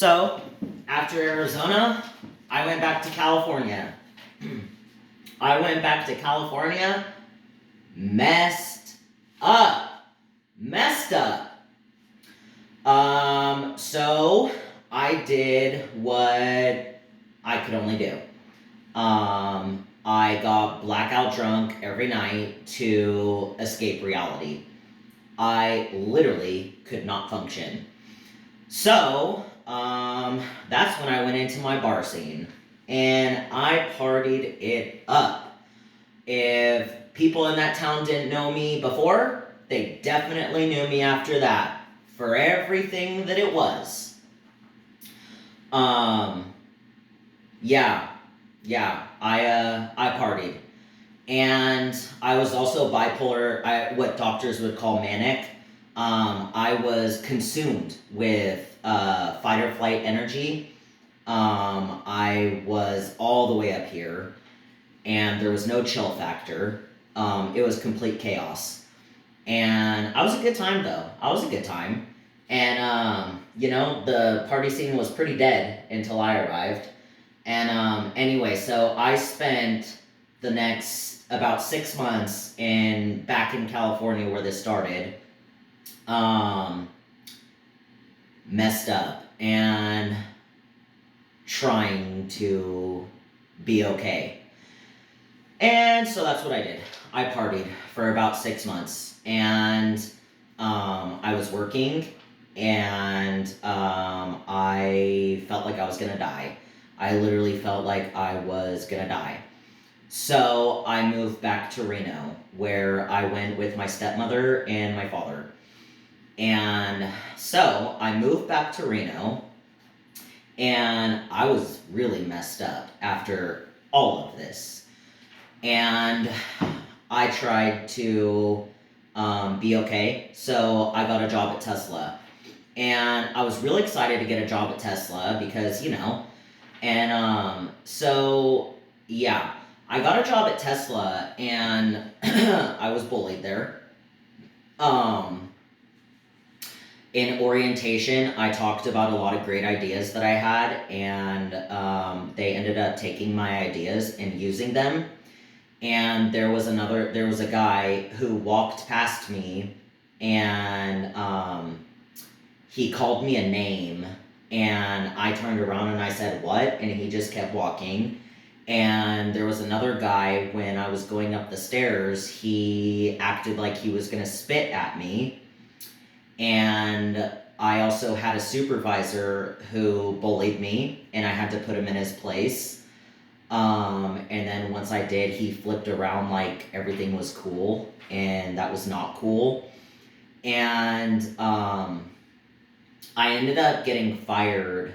So, after Arizona, I went back to California. I went back to California, messed up. Messed up. So I did what I could only do. I got blackout drunk every night to escape reality. I literally could not function. So, that's when I went into my bar scene. And I partied it up. If people in that town didn't know me before, they definitely knew me after that. For everything that it was. Yeah, I partied. And I was also bipolar, what doctors would call manic. I was consumed with fight or flight energy. I was all the way up here, and there was no chill factor. It was complete chaos. And I was a good time, though. I was a good time. And, the party scene was pretty dead until I arrived. And anyway, so I spent the next about 6 months back in California where this started, messed up and trying to be okay. And so that's what I did. I partied for about 6 months, and I was working, and I felt like I was gonna die. I literally felt like I was gonna die. So I moved back to Reno, where I went with my stepmother and my father. And so I moved back to Reno, and I was really messed up after all of this. And I tried to be okay, so I got a job at Tesla. And I was really excited to get a job at Tesla because, and so, yeah, I got a job at Tesla, and I was bullied there. In orientation, I talked about a lot of great ideas that I had, and they ended up taking my ideas and using them. And there was a guy who walked past me, and he called me a name, and I turned around and I said, "What?" And he just kept walking. And there was another guy, when I was going up the stairs, he acted like he was gonna spit at me. And I also had a supervisor who bullied me, and I had to put him in his place. And then once I did, he flipped around like everything was cool, and that was not cool. And I ended up getting fired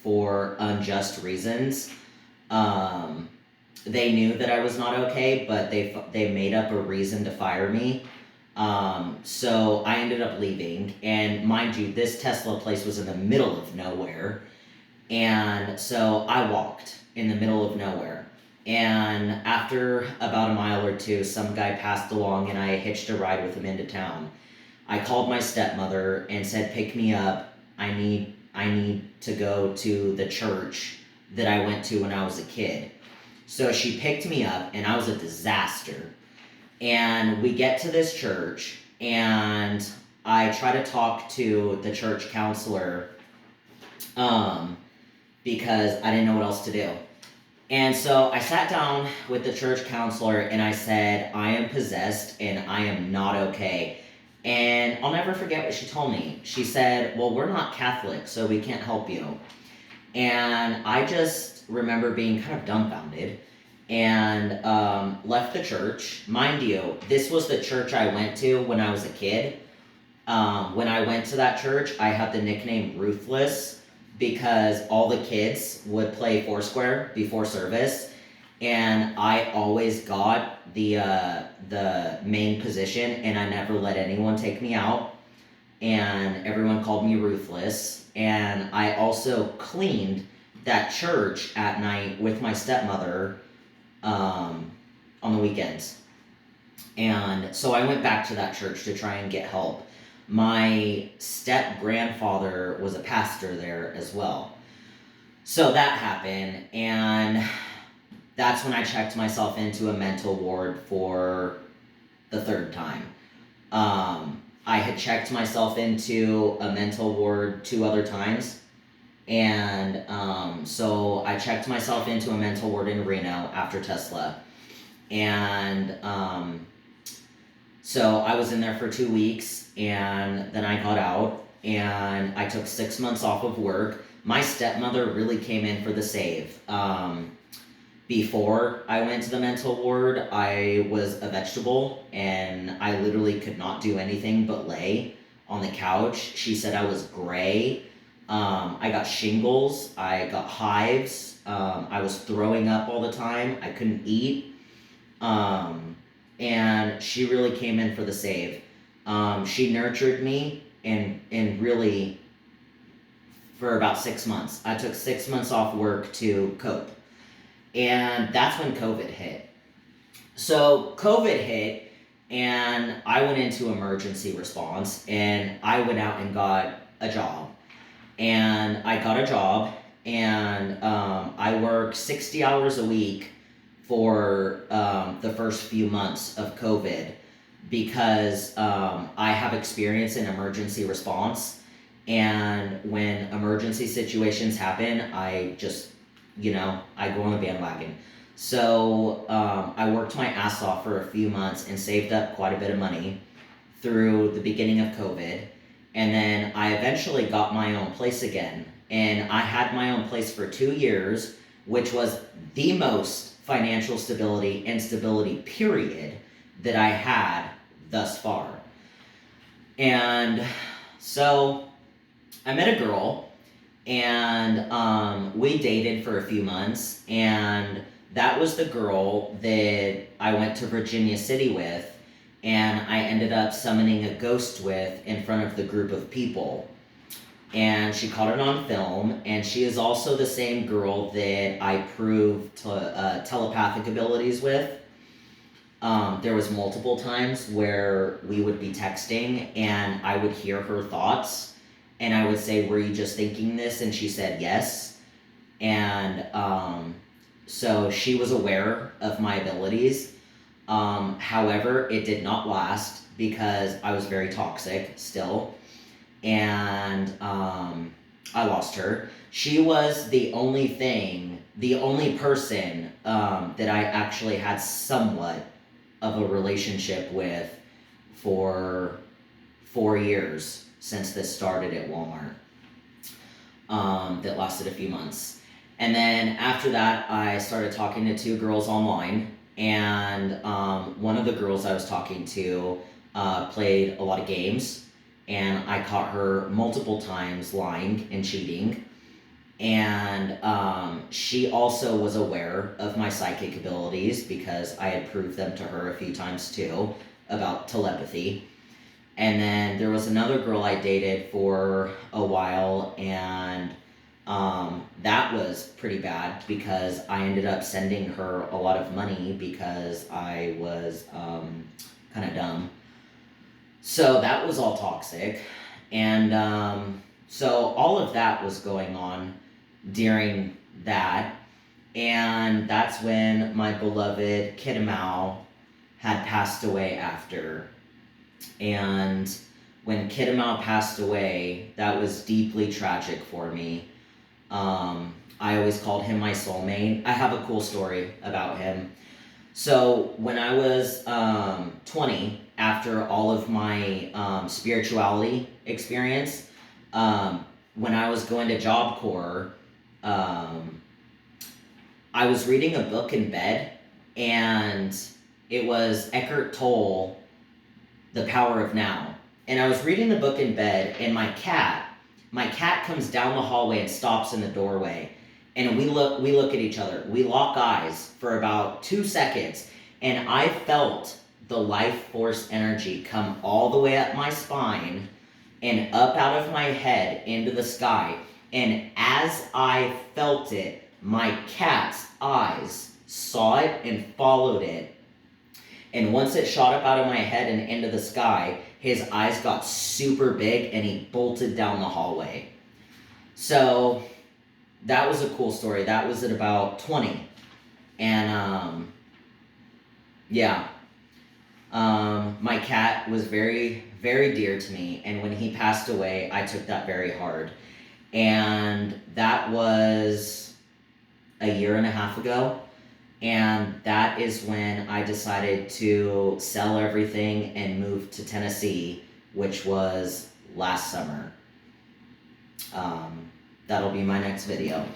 for unjust reasons. They knew that I was not okay, but they made up a reason to fire me. So I ended up leaving, and mind you, this Tesla place was in the middle of nowhere, and so I walked in the middle of nowhere. And after about a mile or two, some guy passed along, and I hitched a ride with him into town. I called my stepmother and said, "Pick me up. I need to go to the church that I went to when I was a kid." So she picked me up, and I was a disaster. And we get to this church, and I try to talk to the church counselor because I didn't know what else to do. And so I sat down with the church counselor, and I said, "I am possessed, and I am not okay." And I'll never forget what she told me. She said, "Well, we're not Catholic, so we can't help you." And I just remember being kind of dumbfounded, and left the church. Mind you, this was the church I went to when I was a kid. When I went to that church, I had the nickname Ruthless because all the kids would play Foursquare before service, and I always got the main position, and I never let anyone take me out, and everyone called me Ruthless. And I also cleaned that church at night with my stepmother on the weekends. And so I went back to that church to try and get help. my step grandfather was a pastor there as well. So that happened, and that's when I checked myself into a mental ward for the third time. I had checked myself into a mental ward 2 other times, and so I checked myself into a mental ward in Reno after Tesla, and so I was in there for 2 weeks, and then I got out, and I took 6 months off of work. My stepmother really came in for the save. Before I went to the mental ward, I was a vegetable, and I literally could not do anything but lay on the couch. She said I was gray. I got shingles. I got hives. I was throwing up all the time. I couldn't eat. And she really came in for the save. She nurtured me and really for about 6 months. I took 6 months off work to cope. And that's when COVID hit. So COVID hit, and I went into emergency response, and I went out and got a job. And I got a job, and I worked 60 hours a week for the first few months of COVID because I have experience in emergency response. And when emergency situations happen, I just, I go on the bandwagon. So I worked my ass off for a few months and saved up quite a bit of money through the beginning of COVID. And then I eventually got my own place again. And I had my own place for 2 years, which was the most financial stability and stability period that I had thus far. And so I met a girl, and we dated for a few months, and that was the girl that I went to Virginia City with, and I ended up summoning a ghost with in front of the group of people. And she caught it on film, and she is also the same girl that I proved telepathic abilities with. There was multiple times where we would be texting, and I would hear her thoughts, and I would say, "Were you just thinking this?" And she said, "Yes." And so she was aware of my abilities. However, it did not last because I was very toxic still. And I lost her. She was the only person that I actually had somewhat of a relationship with for 4 years since this started at Walmart. That lasted a few months. And then after that, I started talking to 2 girls online, and one of the girls I was talking to played a lot of games, and I caught her multiple times lying and cheating. And she also was aware of my psychic abilities because I had proved them to her a few times too about telepathy. And then there was another girl I dated for a while, and that was pretty bad because I ended up sending her a lot of money because I was kind of dumb. So that was all toxic. And so all of that was going on during that. And that's when my beloved Kidamau had passed away after. And when Kidamau passed away, that was deeply tragic for me. I always called him my soulmate. I have a cool story about him. So when I was 20, after all of my spirituality experience, when I was going to Job Corps, I was reading a book in bed, and it was Eckhart Tolle, The Power of Now. And I was reading the book in bed, and my cat comes down the hallway and stops in the doorway. And we look at each other. We lock eyes for about 2 seconds, and I felt the life force energy come all the way up my spine and up out of my head into the sky. And as I felt it, my cat's eyes saw it and followed it. And once it shot up out of my head and into the sky, his eyes got super big and he bolted down the hallway. So that was a cool story. That was at about 20. And yeah. My cat was very, very dear to me, and when he passed away, I took that very hard. And that was a year and a half ago, and that is when I decided to sell everything and move to Tennessee, which was last summer. That'll be my next video.